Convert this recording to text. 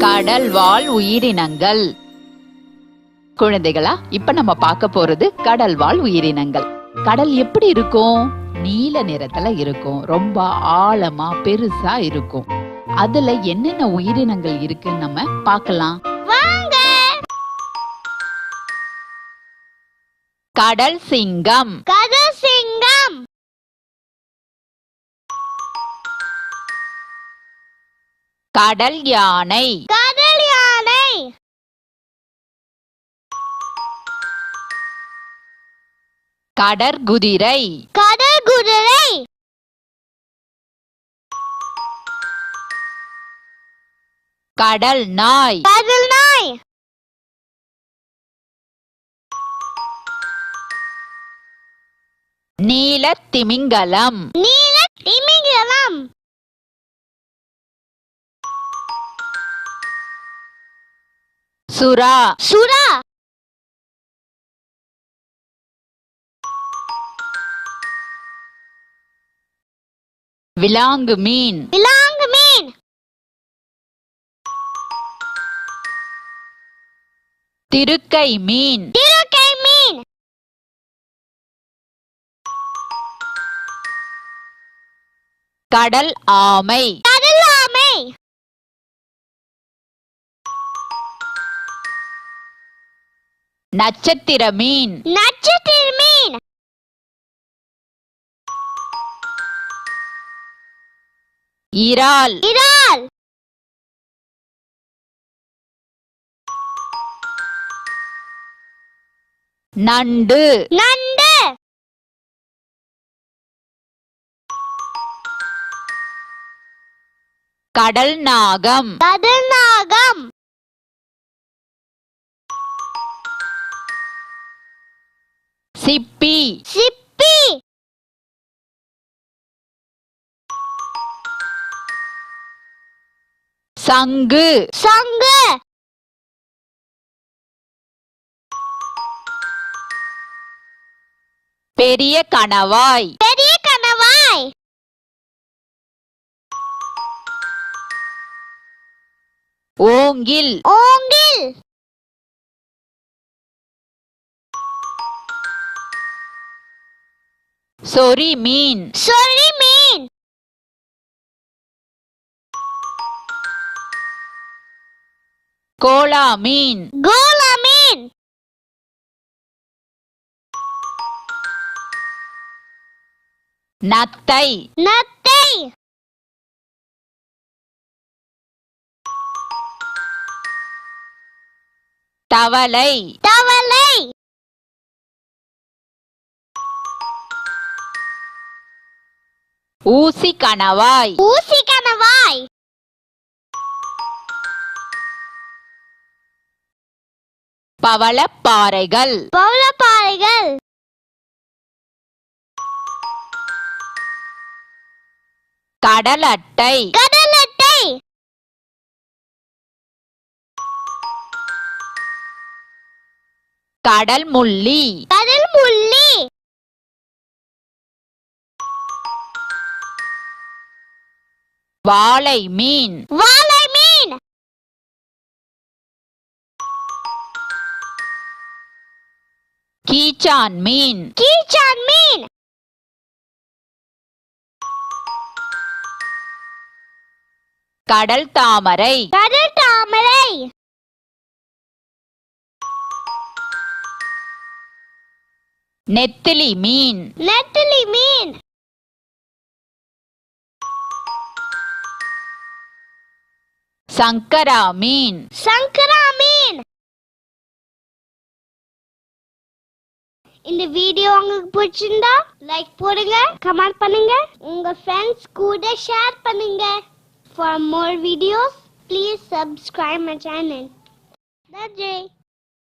கடல் வாழ் உயிரினங்கள். குழந்தைகளா, இப்ப நம்ம பார்க்க போறது கடல் வாழ் உயிரினங்கள். கடல் எப்படி இருக்கும்? நீல நிறத்துல இருக்கும். ரொம்ப ஆழமா பெருசா இருக்கும். அதுல என்னென்ன உயிரினங்கள் இருக்குன்னு நம்ம பார்க்கலாம். கடல் சிங்கம். கடல் சிங்கம். கடல் யானை. கடல் யானை. கடற்குதிரை. கடல் குதிரை. கடல் நாய். கடல் நாய். நீல திமிங்கலம். நீல திமிங்கலம். சுறா. சுறா. விலாங்கு மீன். விலாங்கு மீன். திருக்கை மீன். திருக்கை மீன். கடல் ஆமை. கடல் ஆமை. நட்சத்திர மீன். நட்சத்திர மீன். இறால். இறால். நண்டு. நண்டு. கடல் நாகம். கடல் நாகம். சிப்பி. சிப்பி. சங்கு. சங்கு. பெரிய கணவாய். பெரிய கணவாய். ஓங்கில். ஓங்கில். சொறி மீன். சொறி மீன். கோலா மீன். கோலா மீன். நத்தை. நத்தை. தவளை. தவளை. ஊசி கணவாய். ஊசி கணவாய். பவளப்பாறைகள். பவளப்பாறைகள். கடல் அட்டை. கடல் அட்டை. கடல் முள்ளி. கடல் முள்ளி. வாளை மீன். வாளை மீன். கீச்சான் மீன். கீச்சான் மீன். கடல் தாமரை. கடல் தாமரை. நெத்திலி மீன். நெத்திலி மீன். சங்கரா மீன். சங்கரா மீன். இந்த வீடியோ உங்களுக்கு பிடிச்சிருந்தா லைக் போடுங்க, கமெண்ட் பண்ணுங்க, உங்க ஃப்ரெண்ட்ஸ் கூட ஷேர் பண்ணுங்க. For more videos, please subscribe my channel. That's it.